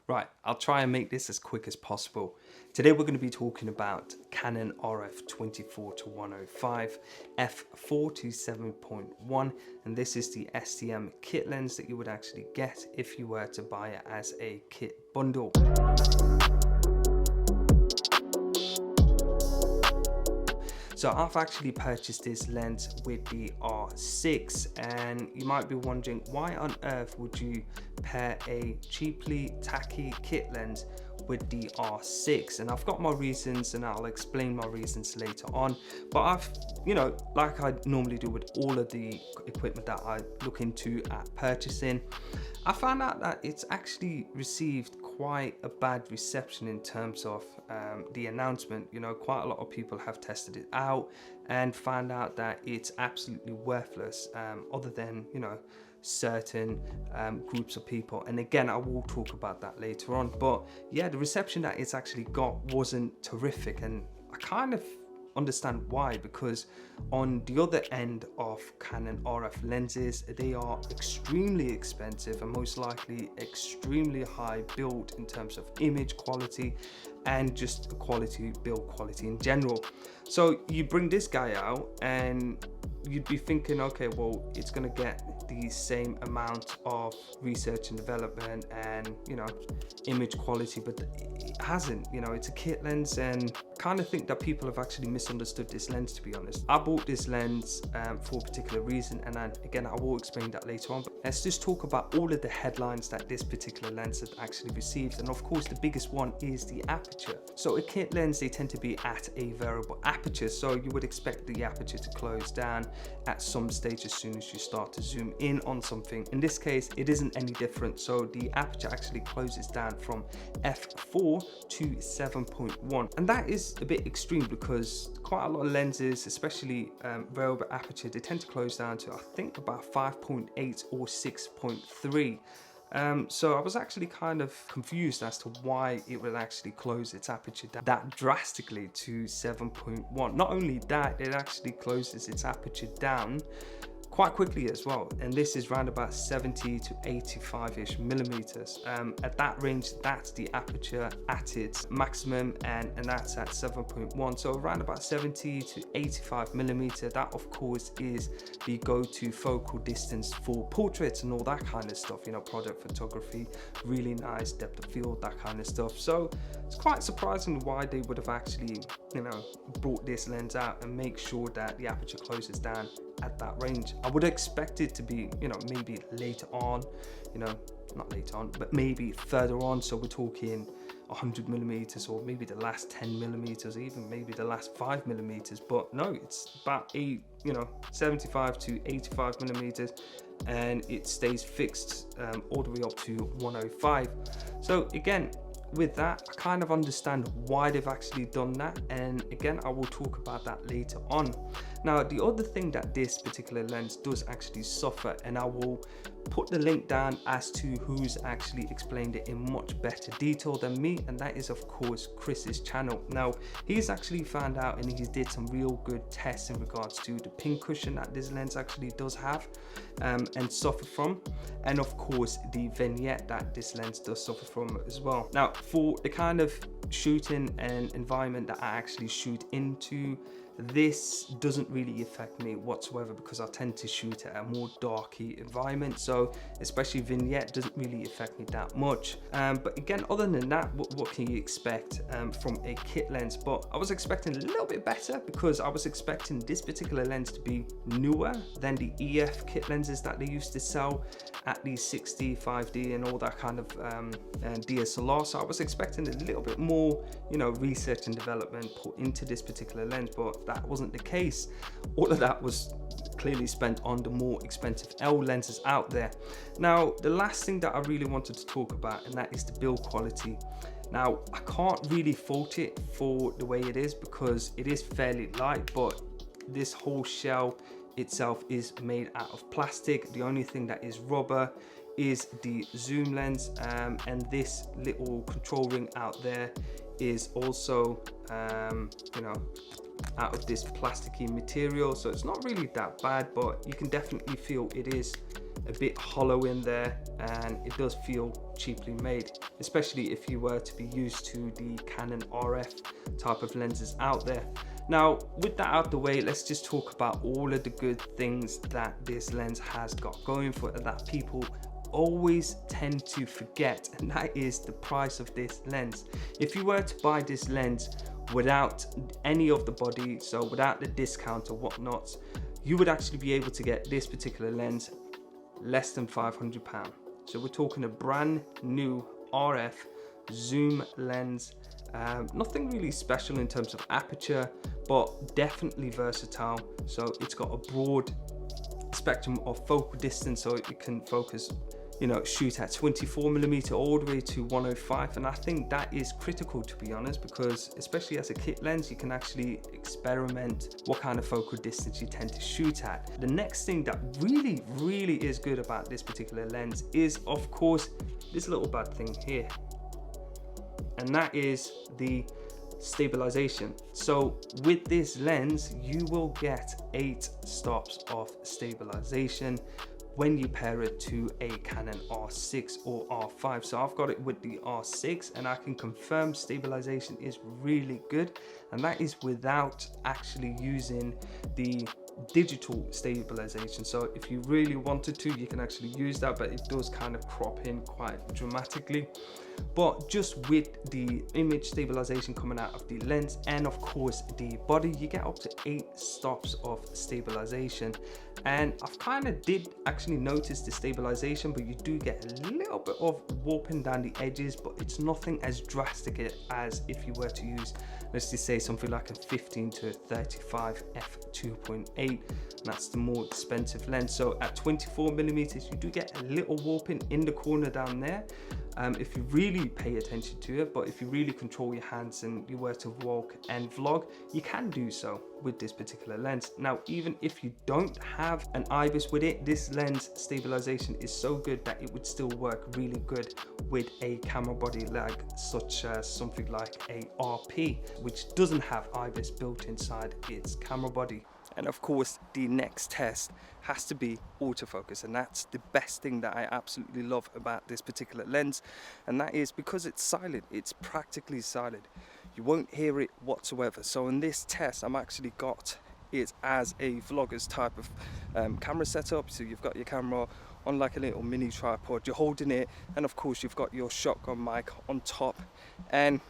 Right, I'll try and make this as quick as possible. Today we're going to be talking about Canon RF24-105 F4-F7.1, and this is the STM kit lens that you would actually get if you were to buy it as a kit bundle. So I've actually purchased this lens with the R6, and you might be wondering, why on earth would you pair a cheaply tacky kit lens with the R6? And I've got my reasons, and I'll explain my reasons later on. But I've, like I normally do with all of the equipment that I look into at purchasing, I found out that it's actually received quite a bad reception in terms of the announcement. Quite a lot of people have tested it out and found out that it's absolutely worthless, other than certain groups of people. And again, I will talk about that later on. But yeah, the reception that it's actually got wasn't terrific, and I kind of understand why, because on the other end of Canon RF lenses, they are extremely expensive and most likely extremely high build in terms of image quality and just build quality in general. So you bring this guy out and you'd be thinking, okay, well, it's going to get the same amount of research and development and image quality, but it hasn't. It's a kit lens, and I kind of think that people have actually misunderstood this lens, to be honest. I bought this lens for a particular reason, and then again, I will explain that later on. But let's just talk about all of the headlines that this particular lens has actually received. And of course, the biggest one is the aperture. So a kit lens, they tend to be at a variable aperture, so you would expect the aperture to close down at some stage as soon as you start to zoom in on something. In this case, it isn't any different. So the aperture actually closes down from f4 to 7.1, and that is a bit extreme because quite a lot of lenses, especially variable aperture, they tend to close down to, I think, about 5.8 or 6.3. So I was actually kind of confused as to why it would actually close its aperture down that drastically to 7.1. Not only that, it actually closes its aperture down quite quickly as well, and this is around about 70 to 85-ish millimeters. At that range, that's the aperture at its maximum, and that's at 7.1. So around about 70 to 85 millimeter, that of course is the go-to focal distance for portraits and all that kind of stuff, product photography, really nice depth of field, that kind of stuff. So it's quite surprising why they would have actually brought this lens out and make sure that the aperture closes down at that range. I would expect it to be, maybe later on, not later on, but maybe further on. So we're talking 100 millimeters, or maybe the last 10 millimeters, even maybe the last 5 millimeters. But no, it's about 75 to 85 millimeters, and it stays fixed all the way up to 105. So again, with that, I kind of understand why they've actually done that, and again, I will talk about that later on. Now, the other thing that this particular lens does actually suffer, and I will put the link down as to who's actually explained it in much better detail than me, and that is of course Chris's channel. Now, he's actually found out and he did some real good tests in regards to the pin cushion that this lens actually does have and suffer from, and of course the vignette that this lens does suffer from as well. Now, for the kind of shooting and environment that I actually shoot into, this doesn't really affect me whatsoever because I tend to shoot at a more darky environment, so especially vignette doesn't really affect me that much. But again, other than that, what can you expect from a kit lens? But I was expecting a little bit better, because I was expecting this particular lens to be newer than the EF kit lenses that they used to sell at the 6D, 5D and all that kind of DSLR. So I was expecting a little bit more, research and development put into this particular lens, but that wasn't the case. All of that was clearly spent on the more expensive L lenses out there. Now, the last thing that I really wanted to talk about, and that is the build quality. Now, I can't really fault it for the way it is because it is fairly light, but this whole shell itself is made out of plastic. The only thing that is rubber is the zoom lens, and this little control ring out there is also out of this plasticky material, so it's not really that bad, but you can definitely feel it is a bit hollow in there, and it does feel cheaply made, especially if you were to be used to the Canon RF type of lenses out there. Now, with that out the way, let's just talk about all of the good things that this lens has got going for it that people always tend to forget, and that is the price of this lens. If you were to buy this lens without any of the body, so without the discount or whatnot, you would actually be able to get this particular lens less than £500. So we're talking a brand new RF zoom lens. Nothing really special in terms of aperture, but definitely versatile. So it's got a broad spectrum of focal distance, so it can focus, shoot at 24mm all the way to 105, and I think that is critical, to be honest, because especially as a kit lens, you can actually experiment what kind of focal distance you tend to shoot at. The next thing that really is good about this particular lens is, of course, this little bad thing here, and that is the stabilization. So with this lens, you will get 8 stops of stabilization when you pair it to a Canon R6 or R5. So I've got it with the R6, and I can confirm stabilization is really good, and that is without actually using the digital stabilization. So if you really wanted to, you can actually use that, but it does kind of crop in quite dramatically. But just with the image stabilization coming out of the lens and of course the body, you get up to 8 stops of stabilization. And I've kind of did actually notice the stabilization, but you do get a little bit of warping down the edges, but it's nothing as drastic as if you were to use, let's just say, something like a 15 to 35 f2.8. That's the more expensive lens. So at 24mm, you do get a little warping in the corner down there, if you really pay attention to it. But if you really control your hands and you were to walk and vlog, you can do so with this particular lens. Now, even if you don't have an IBIS with it, this lens stabilization is so good that it would still work really good with a camera body like such as something like a RP, which doesn't have IBIS built inside its camera body. And of course, the next test has to be autofocus, and that's the best thing that I absolutely love about this particular lens, and that is because it's silent. It's practically silent. You won't hear it whatsoever. So in this test, I'm actually got it as a vlogger's type of camera setup. So you've got your camera on like a little mini tripod, you're holding it, and of course you've got your shotgun mic on top, and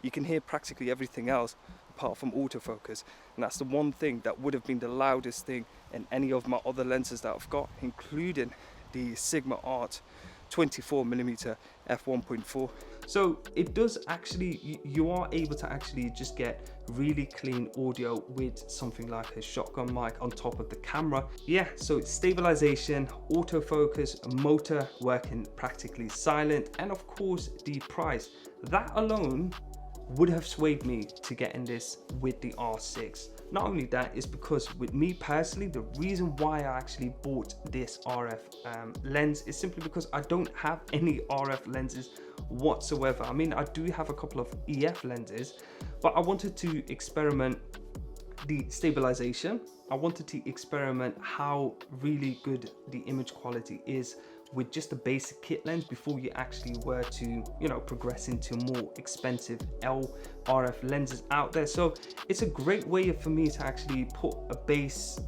you can hear practically everything else apart from autofocus. And that's the one thing that would have been the loudest thing in any of my other lenses that I've got, including the Sigma Art 24mm f1.4. So it does actually, you are able to actually just get really clean audio with something like a shotgun mic on top of the camera. Yeah, so it's stabilization, autofocus, motor working practically silent, and of course the price. That alone would have swayed me to getting this with the R6. Not only that, is because with me personally, the reason why I actually bought this RF lens is simply because I don't have any RF lenses whatsoever. I mean, I do have a couple of EF lenses, but I wanted to experiment the stabilization. I wanted to experiment how really good the image quality is with just a basic kit lens before you actually were to, progress into more expensive RF lenses out there. So it's a great way for me to actually put a base,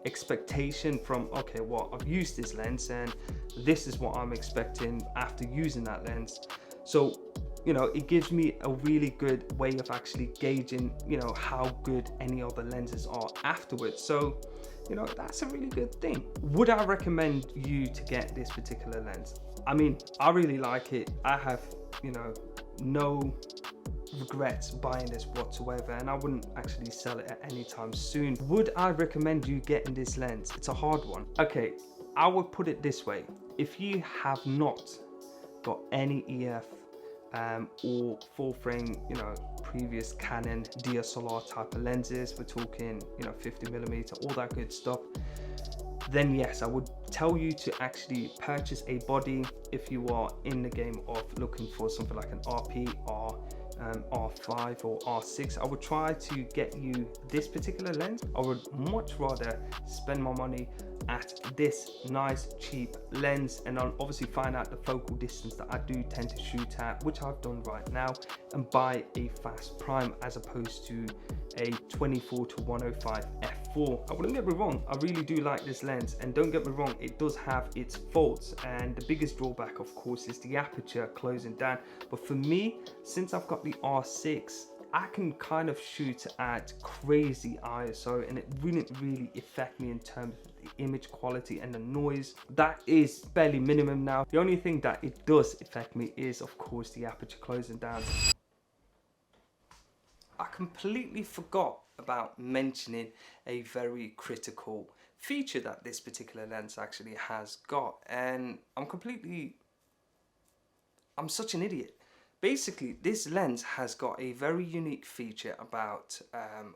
expectation from, okay, well, I've used this lens and this is what I'm expecting after using that lens. So, it gives me a really good way of actually gauging, how good any other lenses are afterwards. So, that's a really good thing. Would I recommend you to get this particular lens? I mean, I really like it. I have, no regrets buying this whatsoever, and I wouldn't actually sell it at any time soon. Would I recommend you getting this lens? It's a hard one. Okay, I would put it this way. If you have not got any EF or full frame, previous Canon DSLR type of lenses, we're talking, 50mm, all that good stuff, then yes, I would tell you to actually purchase a body if you are in the game of looking for something like an RP or R5 or R6, I would try to get you this particular lens. I would much rather spend my money at this nice cheap lens and I'll obviously find out the focal distance that I do tend to shoot at, which I've done right now, and buy a fast prime as opposed to a 24-105 f4. I wouldn't get me wrong, I really do like this lens, and don't get me wrong, it does have its faults, and the biggest drawback of course is the aperture closing down. But for me, since I've got the R6, I can kind of shoot at crazy ISO and it wouldn't really affect me in terms of the image quality and the noise. That is fairly minimum now. The only thing that it does affect me is of course the aperture closing down. I completely forgot about mentioning a very critical feature that this particular lens actually has got, and I'm such an idiot. Basically, this lens has got a very unique feature about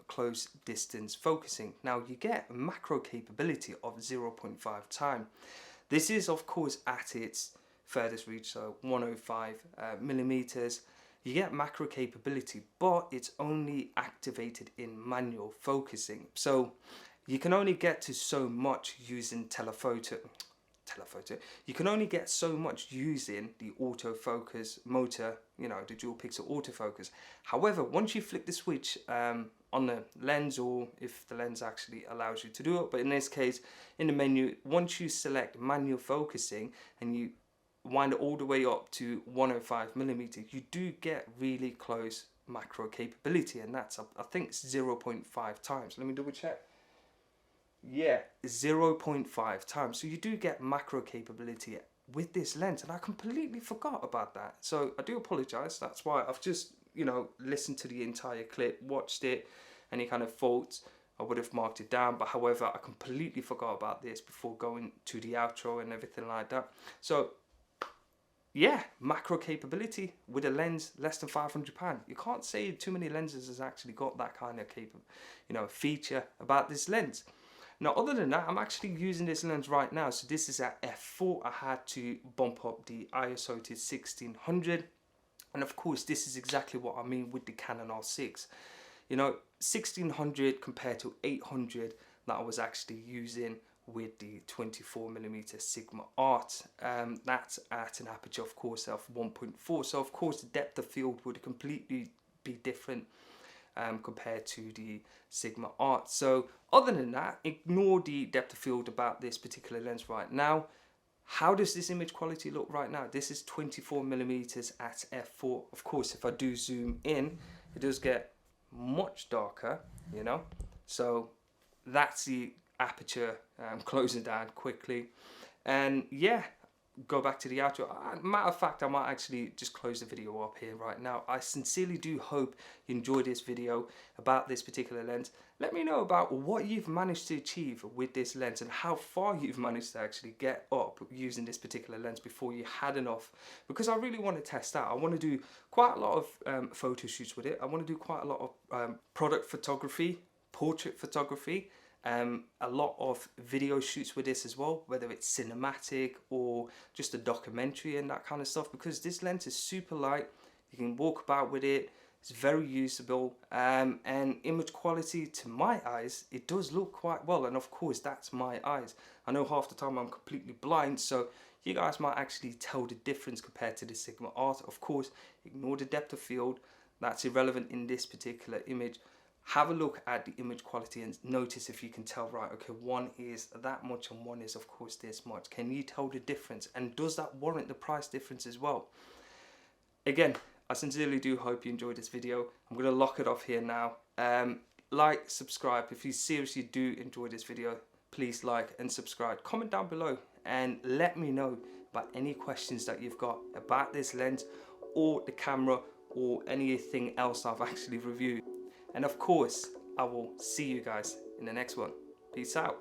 close distance focusing. Now, you get a macro capability of 0.5 time. This is, of course, at its furthest reach, so 105 millimeters. You get macro capability, but it's only activated in manual focusing. So you can only get to so much using telephoto. You can only get so much using the autofocus motor, you know, the dual pixel autofocus. However, once you flick the switch on the lens, or if the lens actually allows you to do it, but in this case, in the menu, once you select manual focusing and you wind it all the way up to 105 millimeters, you do get really close macro capability, and that's I think 0.5 times. Let me double check. Yeah, 0.5 times. So you do get macro capability with this lens, and I completely forgot about that. So I do apologize. That's why I've just, you know, listened to the entire clip, watched it, any kind of faults, I would have marked it down. But however, I completely forgot about this before going to the outro and everything like that. So yeah, macro capability with a lens less than £500. You can't say too many lenses has actually got that kind of feature about this lens. Now, other than that, I'm actually using this lens right now. So this is at f4. I had to bump up the ISO to 1600. And of course, this is exactly what I mean with the Canon R6. You know, 1600 compared to 800 that I was actually using with the 24mm Sigma Art. That's at an aperture, of course, of 1.4. So of course, the depth of field would completely be different compared to the Sigma Art. So other than that, ignore the depth of field about this particular lens right now. How does this image quality look right now? This is 24mm at f4. Of course, if I do zoom in, it does get much darker, you know. So that's the aperture closing down quickly. And yeah, go back to the outro. Matter of fact, I might actually just close the video up here right now. I sincerely do hope you enjoyed this video about this particular lens. Let me know about what you've managed to achieve with this lens and how far you've managed to actually get up using this particular lens before you had enough, because I really want to test out. I want to do quite a lot of photo shoots with it. I want to do quite a lot of product photography, portrait photography, a lot of video shoots with this as well, whether it's cinematic or just a documentary and that kind of stuff, because this lens is super light. You can walk about with it. It's very usable, and image quality, to my eyes, it does look quite well. And of course, that's my eyes. I know half the time I'm completely blind, so you guys might actually tell the difference compared to the Sigma Art. Of course, ignore the depth of field. That's irrelevant in this particular image. Have a look at the image quality and notice if you can tell, right, okay, one is that much and one is of course this much. Can you tell the difference, and does that warrant the price difference as well? Again, I sincerely do hope you enjoyed this video. I'm going to lock it off here now. Like, subscribe. If you seriously do enjoy this video, please like and subscribe. Comment down below and let me know about any questions that you've got about this lens or the camera or anything else I've actually reviewed. And of course, I will see you guys in the next one. Peace out.